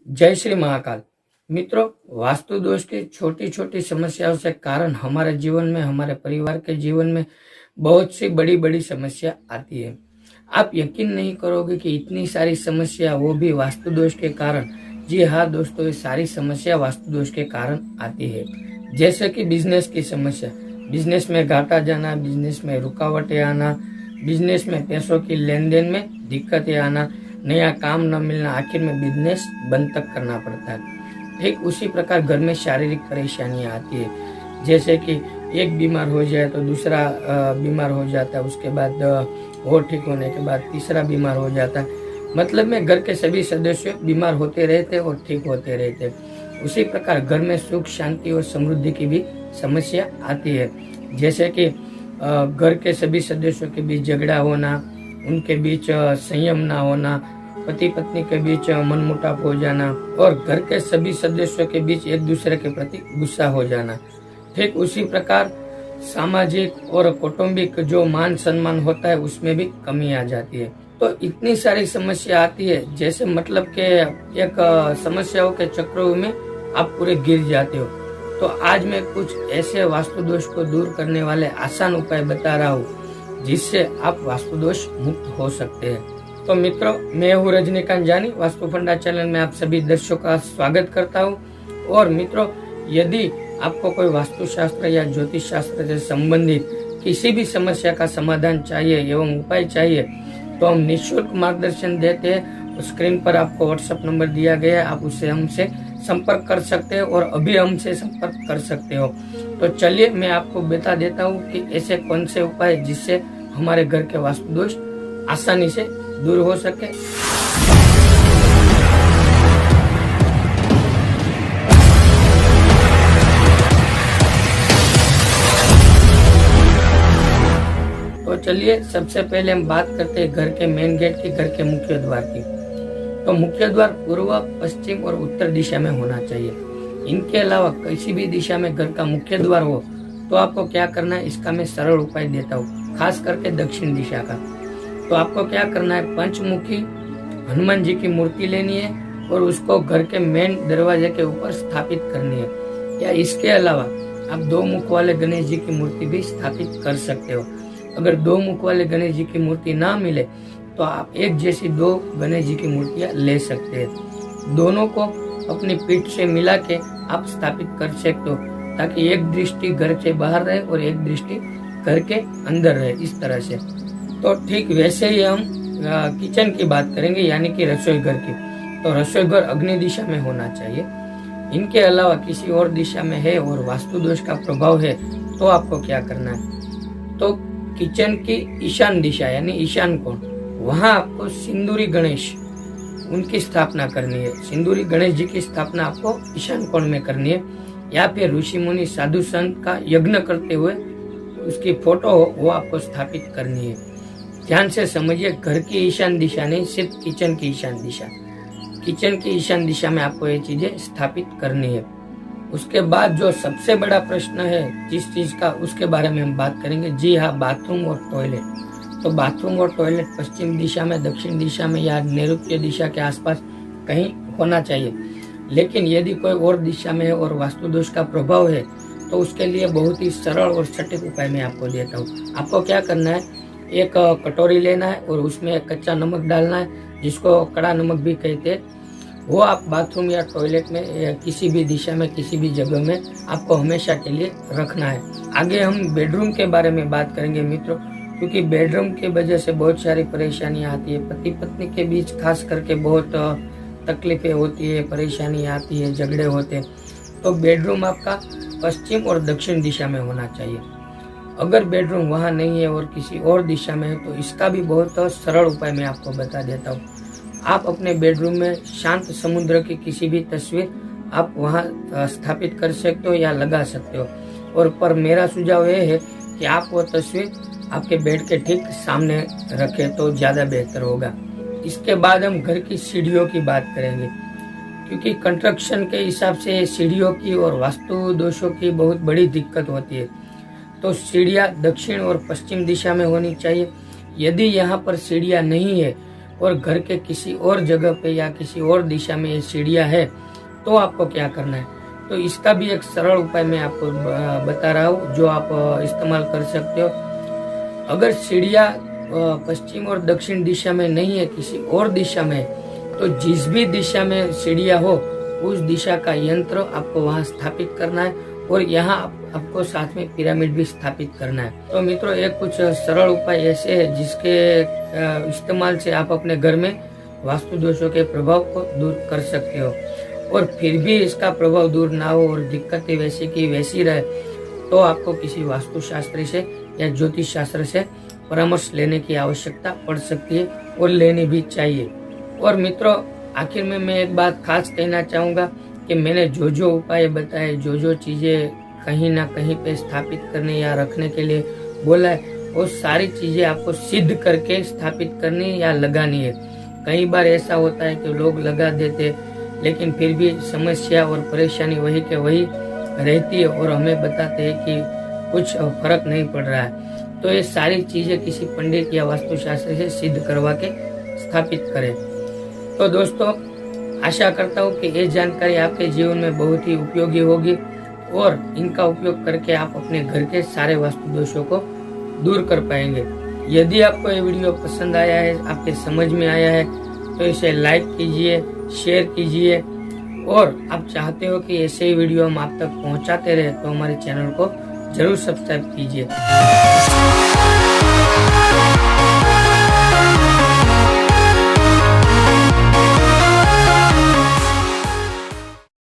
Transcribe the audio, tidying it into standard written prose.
जय श्री महाकाल। मित्रों, वास्तु दोष की छोटी छोटी समस्याओं से कारण हमारे जीवन में, हमारे परिवार के जीवन में बहुत सी बड़ी बड़ी समस्या आती है। आप यकीन नहीं करोगे कि इतनी सारी समस्या, वो भी वास्तु दोष के कारण। जी हाँ दोस्तों, ये सारी समस्या वास्तु दोष के कारण आती है। जैसे कि बिजनेस की समस्या, बिजनेस में घाटा जाना, बिजनेस में रुकावटें आना, बिजनेस में पैसों की लेन देन में दिक्कतें आना, नया काम न मिलना, आखिर में बिजनेस बंद तक करना पड़ता है। ठीक उसी प्रकार घर में शारीरिक परेशानियां आती है। जैसे कि एक बीमार हो जाए तो दूसरा बीमार हो जाता है, उसके बाद और ठीक होने के बाद तीसरा बीमार हो जाता है। मतलब में घर के सभी सदस्य बीमार होते रहते और ठीक होते रहते। उसी प्रकार घर में सुख, शांति और समृद्धि की भी समस्या आती है। जैसे कि घर के सभी सदस्यों के बीच झगड़ा होना, उनके बीच संयम ना होना, पति पत्नी के बीच मनमुटाव हो जाना और घर के सभी सदस्यों के बीच एक दूसरे के प्रति गुस्सा हो जाना। ठीक उसी प्रकार सामाजिक और कौटुंबिक जो मान सम्मान होता है उसमें भी कमी आ जाती है। तो इतनी सारी समस्या आती है, जैसे मतलब के एक समस्याओं के चक्रों में आप पूरे गिर जाते हो। तो आज मैं कुछ ऐसे वास्तु दोष को दूर करने वाले आसान उपाय बता रहा हूँ, जिससे आप वास्तु दोष मुक्त हो सकते हैं। तो मित्रों, मैं हूँ रजनीकांत जानी, वास्तु फंडा चैनल में आप सभी दर्शकों का स्वागत करता हूँ। और मित्रों, यदि आपको कोई वास्तुशास्त्र या ज्योतिष शास्त्र से संबंधित किसी भी समस्या का समाधान चाहिए एवं उपाय चाहिए, तो हम निःशुल्क मार्गदर्शन देते हैं। स्क्रीन पर आपको व्हाट्सएप नंबर दिया गया है, आप उससे हमसे संपर्क कर सकते हो और अभी हमसे संपर्क कर सकते हो। तो चलिए मैं आपको बता देता हूँ कि ऐसे कौन से उपाय जिससे हमारे घर के वास्तु दोष आसानी से दूर हो सके। तो चलिए सबसे पहले हम बात करते हैं घर के मेन गेट की, घर के मुख्य द्वार की। तो मुख्य द्वार पूर्व, पश्चिम और उत्तर दिशा में होना चाहिए। इनके अलावा किसी भी दिशा में घर का मुख्य द्वार हो तो आपको क्या करना है, इसका मैं सरल उपाय देता हूँ, खास करके दक्षिण दिशा का। तो आपको क्या करना है, पंचमुखी हनुमान जी की मूर्ति लेनी है और उसको घर के मेन दरवाजे के ऊपर स्थापित करनी है। या इसके अलावा आप दो मुख वाले गणेश जी की मूर्ति भी स्थापित कर सकते हो। अगर दो मुख वाले गणेश जी की मूर्ति ना मिले तो आप एक जैसी दो गणेश जी की मूर्तियां ले सकते हैं। दोनों को अपनी पीठ से मिला के आप स्थापित कर सकते हो, ताकि एक दृष्टि घर से बाहर रहे और एक दृष्टि घर के अंदर रहे, इस तरह से। तो ठीक वैसे ही हम किचन की बात करेंगे, यानी कि रसोई घर की। तो रसोई घर अग्नि दिशा में होना चाहिए। इनके अलावा किसी और दिशा में है और वास्तु दोष का प्रभाव है तो आपको क्या करना है, तो किचन की ईशान दिशा यानी ईशान कोण, वहां आपको सिंदूरी गणेश उनकी स्थापना करनी है। सिंदूरी गणेश जी की स्थापना आपको ईशान कोण में करनी है। या फिर ऋषि मुनि साधु संत का यज्ञ करते हुए उसकी फोटो हो, वो आपको स्थापित करनी है। ध्यान से समझिए, घर की ईशान दिशा नहीं, सिर्फ किचन की ईशान दिशा। किचन की ईशान दिशा में आपको ये चीजें स्थापित करनी है। उसके बाद जो सबसे बड़ा प्रश्न है जिस चीज का, उसके बारे में हम बात करेंगे। जी हाँ, बाथरूम और टॉयलेट। तो बाथरूम और टॉयलेट पश्चिम दिशा में, दक्षिण दिशा में या नैऋत्य दिशा के आसपास कहीं होना चाहिए। लेकिन यदि कोई और दिशा में है और वास्तु दोष का प्रभाव है तो उसके लिए बहुत ही सरल और सटीक उपाय मैं आपको देता हूँ। आपको क्या करना है, एक कटोरी लेना है और उसमें कच्चा नमक डालना है, जिसको कड़ा नमक भी कहते हैं। वो आप बाथरूम या टॉयलेट में या किसी भी दिशा में, किसी भी जगह में आपको हमेशा के लिए रखना है। आगे हम बेडरूम के बारे में बात करेंगे मित्रों, क्योंकि बेडरूम की वजह से बहुत सारी परेशानियां आती है। पति पत्नी के बीच खास करके बहुत तकलीफें होती है, परेशानी आती है, झगड़े होते हैं। तो बेडरूम आपका पश्चिम और दक्षिण दिशा में होना चाहिए। अगर बेडरूम वहाँ नहीं है और किसी और दिशा में है तो इसका भी बहुत सरल उपाय मैं आपको बता देता हूँ। आप अपने बेडरूम में शांत समुद्र की किसी भी तस्वीर आप वहाँ स्थापित कर सकते हो या लगा सकते हो। और पर मेरा सुझाव ये है कि आप वो तस्वीर आपके बेड के ठीक सामने रखें तो ज्यादा बेहतर होगा। इसके बाद हम घर की सीढ़ियों की बात करेंगे, क्योंकि कंस्ट्रक्शन के हिसाब से सीढ़ियों की और वास्तु दोषों की बहुत बड़ी दिक्कत होती है। तो सीढ़ियाँ दक्षिण और पश्चिम दिशा में होनी चाहिए। यदि यहाँ पर सीढ़ियाँ नहीं है और घर के किसी और जगह पे या किसी और दिशा में ये सीढ़ियाँ है तो आपको क्या करना है। तो इसका भी एक सरल उपाय मैं आपको बता रहा हूँ जो आप इस्तेमाल कर सकते हो। अगर सीढ़ियाँ पश्चिम और दक्षिण दिशा में नहीं है, किसी और दिशा में, तो जिस भी दिशा में सीढ़ियाँ हो उस दिशा का यंत्र आपको वहां स्थापित करना है और यहाँ आपको साथ में पिरामिड भी स्थापित करना है। तो मित्रों, एक कुछ सरल उपाय ऐसे है जिसके इस्तेमाल से आप अपने घर में वास्तु दोषों के प्रभाव को दूर कर सकते हो। और फिर भी इसका प्रभाव दूर ना हो और दिक्कतें वैसी की वैसी रहे तो आपको किसी वास्तुशास्त्री से या ज्योतिष शास्त्र से परामर्श लेने की आवश्यकता पड़ सकती है और लेनी भी चाहिए। और मित्रों, आखिर में मैं एक बात खास कहना चाहूंगा कि मैंने जो जो उपाय बताए, जो जो चीजें कहीं ना कहीं पे स्थापित करने या रखने के लिए बोला है, वो सारी चीजें आपको सिद्ध करके स्थापित करनी या लगानी है। कई बार ऐसा होता है कि लोग लगा देते लेकिन फिर भी समस्या और परेशानी वही के वही रहती है और हमें बताते हैं कि कुछ फर्क नहीं पड़ रहा है। तो ये सारी चीजें किसी पंडित या वास्तुशास्त्री से सिद्ध करवा के स्थापित करें। तो दोस्तों, आशा करता हूँ कि ये जानकारी आपके जीवन में बहुत ही उपयोगी होगी और इनका उपयोग करके आप अपने घर के सारे वास्तु दोषों को दूर कर पाएंगे। यदि आपको ये वीडियो पसंद आया है, आपके समझ में आया है, तो इसे लाइक कीजिए, शेयर कीजिए और आप चाहते हो कि ऐसे ही वीडियो हम आप तक पहुंचाते रहे तो हमारे चैनल को जरूर सब्सक्राइब कीजिए।